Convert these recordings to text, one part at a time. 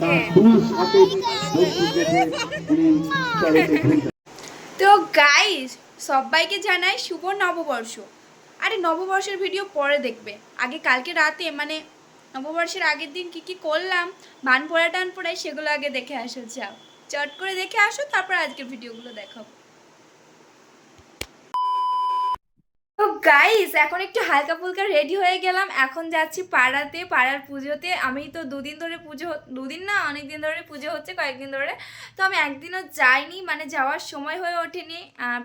আমাকে। তো গাইস, সবাইকে জানাই শুভ নববর্ষ। আরে নববর্ষের ভিডিও পরে দেখবে, আগে কালকে রাতে মানে নববর্ষের আগের দিন কি কি করলাম, বান পোড়া টান পোড়াই, সেগুলো আগে দেখে আসো। যাও চট করে দেখে আসো, তারপর আজকের ভিডিওগুলো দেখাবো। তো গাইস, এখন একটু হালকা ফুলকা রেডি হয়ে গেলাম, এখন যাচ্ছি পাড়াতে, পাড়ার পুজোতে। আমি তো দুদিন ধরে পুজো, দুদিন না অনেক দিন ধরে পুজো হচ্ছে, কয়েকদিন ধরে। তো আমি একদিনও যাইনি, মানে যাওয়ার সময় হয়ে ওঠেনি,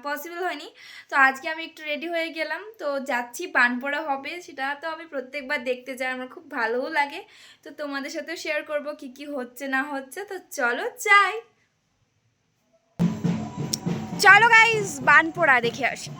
পসিবল হয়নি। তো আজকে আমি একটু রেডি হয়ে গেলাম, তো যাচ্ছি, পান পোড়া হবে। সেটা তো আমি প্রত্যেকবার দেখতে যাই, আমার খুব ভালোও লাগে। তো তোমাদের সাথেও শেয়ার করব কি কি হচ্ছে না হচ্ছে। তো চলো যাই, চলো গাইস বান পোড়া দেখে আসি।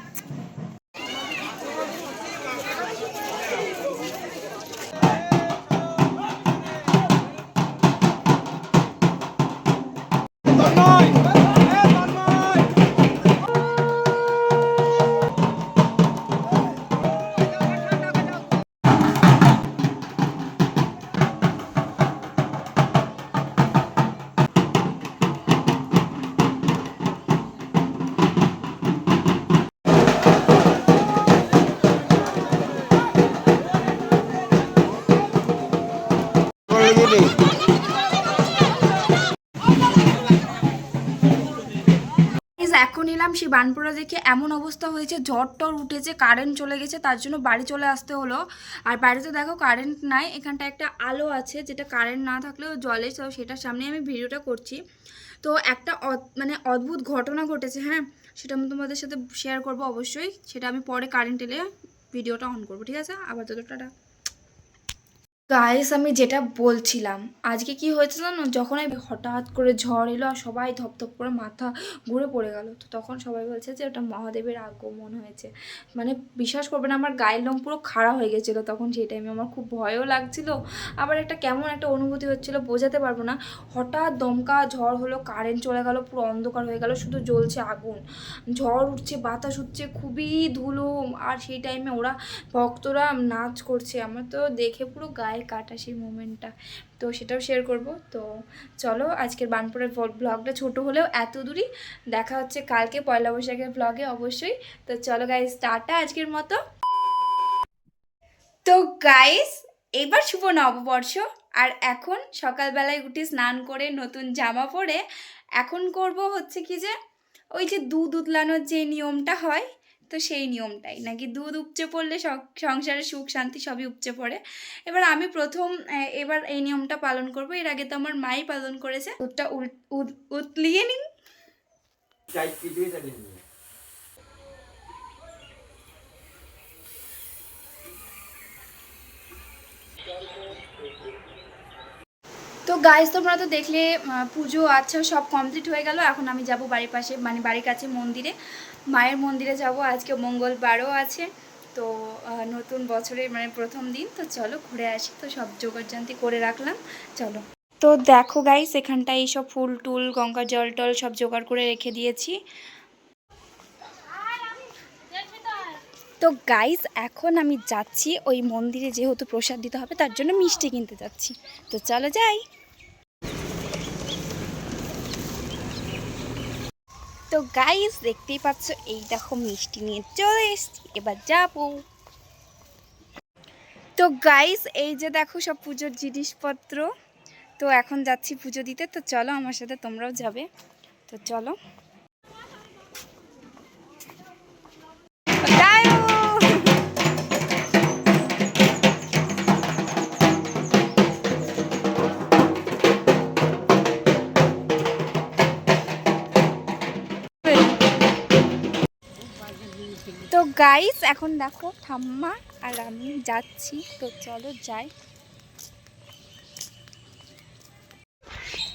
এখন এলাম সেই বানপুরা দেখে, এমন অবস্থা হয়েছে, ঝড় টর উঠেছে, কারেন্ট চলে গেছে, তার জন্য বাড়ি চলে আসতে হলো। আর বাড়িতে দেখো কারেন্ট নাই, এখানটা একটা আলো আছে যেটা কারেন্ট না থাকলেও জ্বলে, তো সেটার সামনে আমি ভিডিওটা করছি। তো একটা মানে অদ্ভুত ঘটনা ঘটেছে, হ্যাঁ, সেটা আমি তোমাদের সাথে শেয়ার করব অবশ্যই। সেটা আমি পরে কারেন্ট এলে ভিডিওটা অন করবো, ঠিক আছে? আপাতত টাটা। গাইস, আমি যেটা বলছিলাম, আজকে কি হয়েছে জানো, যখন আমি হঠাৎ করে ঝড় এলো আর সবাই ধপধপ করে মাথা ঘুরে পড়ে গেল, তো তখন সবাই বলছে যে ওটা মহাদেবের আগমন হয়েছে। মানে বিশ্বাস করবে না, আমার গায়ের লোম পুরো খাড়া হয়ে গেছিলো তখন। সেই টাইমে আমার খুব ভয়ও লাগছিল, আবার একটা কেমন একটা অনুভূতি হচ্ছিলো, বোঝাতে পারবো না। হঠাৎ দমকা ঝড় হলো, কারেন্ট চলে গেল, পুরো অন্ধকার হয়ে গেল, শুধু জ্বলছে আগুন, ঝড় উঠছে, বাতাস উঠছে, খুবই ধুলো। আর সেই টাইমে ওরা ভক্তরা নাচ করছে, আমার তো দেখে পুরো গায়ে কাটা সেই মোমেন্টটা। তো সেটাও শেয়ার করব। তো চলো, আজকের বানপুরের ব্লগটা ছোট হলেও এত দূরই। দেখা হচ্ছে কালকে পয়লা বৈশাখের ব্লগে অবশ্যই। তো চলো গাইস, টাটা আজকের মতো। তো গাইস, এবার শুভ নববর্ষ। আর এখন সকালবেলায় উঠে স্নান করে নতুন জামা পরে এখন করব হচ্ছে কি যে, ওই যে দুধ উতলানোর যে নিয়মটা হয়, তো সেই নিয়মটাই নাকি, দুধ উপচে পড়লে সংসারে সুখ শান্তি সবই উপচে পড়ে। এবার আমি প্রথম এবার এই নিয়মটা পালন করব। এর আগে তো আমার মাই পালন করেছে। দুধটা উতলিয়ে নিন। তো গাইজ, তোমরা তো দেখলে পুজো আচ্ছা সব কমপ্লিট হয়ে গেল। এখন আমি যাব বাড়ির পাশে, মানে বাড়ির কাছে মন্দিরে, মায়ের মন্দিরে যাব। আজকে মঙ্গলবারও আছে, তো নতুন বছরের মানে প্রথম দিন। তো চলো ঘুরে আসি। তো সব জোগাড়জান্তি করে রাখলাম, চলো। তো দেখো গাইজ, এখানটায় এইসব ফুল টুল, গঙ্গা জল টল সব জোগাড় করে রেখে দিয়েছি। তো গাইজ, এখন আমি যাচ্ছি ওই মন্দিরে, যেহেতু প্রসাদ দিতে হবে তার জন্য মিষ্টি কিনতে যাচ্ছি। তো চলো যাই। তো গাইস, দেখতেই পাচ্ছ, এই দেখো মিষ্টি নিয়ে চলে এসছি, এবার যাবো। তো গাইস, এই যে দেখো সব পুজোর জিনিসপত্র। তো এখন যাচ্ছি পুজো দিতে। তো চলো আমার সাথে, তোমরাও যাবে। তো চলো। তো গাইস, এখন দেখো ঠাম্মা আর আমি যাচ্ছি। তো চলো যাই।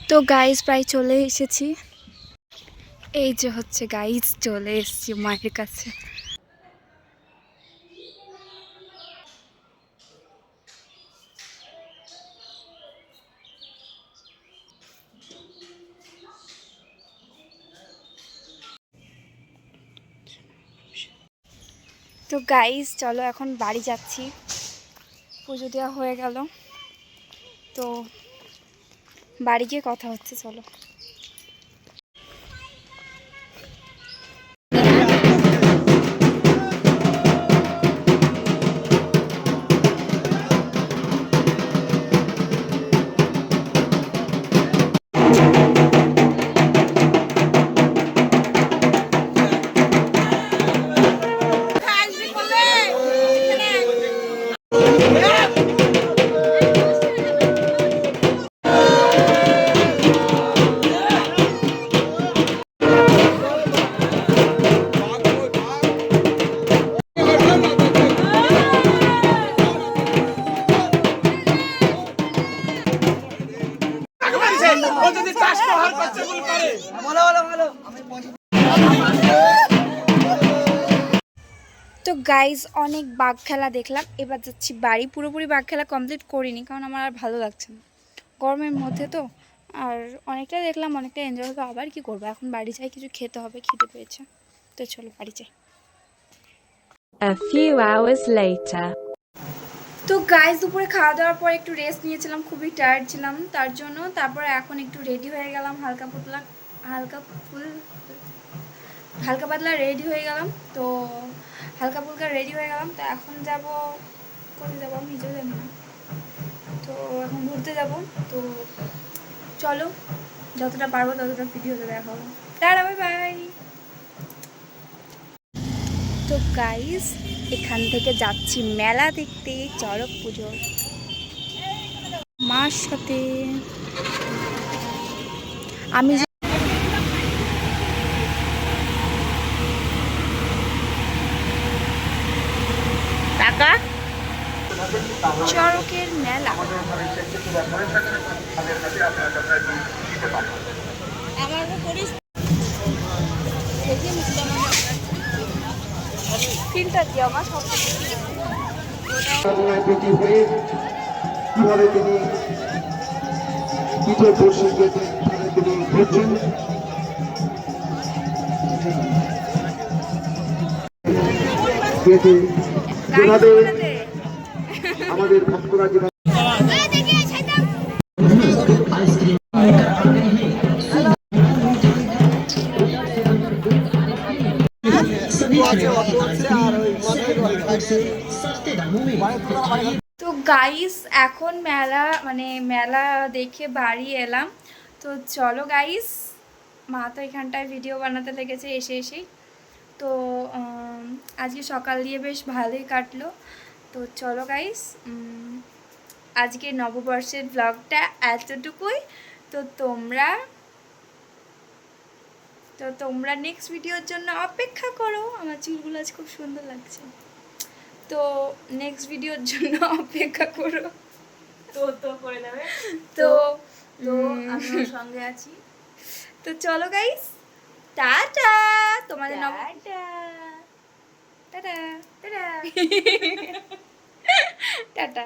তো গাইস, প্রায় চলে এসেছি। এই যে হচ্ছে গাইস, চলে এসেছি মায়ের কাছে। তো গাইস, চলো এখন বাড়ি যাচ্ছি। পুজো দেওয়া হয়ে গেল, তো বাড়ি গিয়ে কথা হচ্ছে, চলো। তো গাইজ অনেক বাঘ খেলা দেখলাম, এবার যাচ্ছি বাড়ি। পুরোপুরি বাঘ খেলা কমপ্লিট করিনি, কারণ আমার আর ভালো লাগছে না গরমের মধ্যে তো। আর অনেকটা দেখলাম, অনেকটা এনজয় হলো, আবার কি করবো, এখন বাড়ি যাই, কিছু খেতে হবে, খিদে পেয়েছে। তো চলো বাড়ি যাই। A few hours later. তো গাইজ দুপুরে খাওয়া দাওয়ার পর একটু রেস্ট নিয়েছিলাম, খুবই টায়ার্ড ছিলাম তার জন্য। তারপরে এখন একটু রেডি হয়ে গেলাম, হালকা পাতলা রেডি হয়ে গেলাম। তো হালকা ফুলকা রেডি হয়ে গেলাম। তো এখন যাব, কোথায় যাবো আমি নিজেও জানি না। তো এখন ঘুরতে যাব। তো চলো, যতটা পারবো ততটা ভিডিওতে দেখাবো। Tata, bye bye. তো গাইস এখান থেকে যাচ্ছি মেলা দেখতে, চড়ক পুজো মার সাথে। আমি টাকা চড়কের মেলা। ফিল্টার দিয়ে আমার সব কিভাবে তিনি বিজয় পরিষদকে তিনি ঘুরছেন আমাদের ভক্তরা যেভাবে তো গাইস এখন মেলা দেখে বাড়ি এলাম। তো চলো গাইস, মা তো এখানটায় ভিডিও বানাতে লেগেছে এসেই। তো আজকে সকাল দিয়ে বেশ ভালোই কাটলো। তো চলো গাইস, আজকে নববর্ষের ব্লগটা এতটুকুই। তো তোমরা নেক্সট ভিডিওর জন্য অপেক্ষা করো। আমার চুলগুলো আজ খুব সুন্দর লাগছে। তো নেক্সট ভিডিওর জন্য অপেক্ষা করো। তো করে দেবে। তো আমি ওর সঙ্গে আছি। তো চলো গাইস, টাটা। তোমাদের টাটা টাটা টাটা।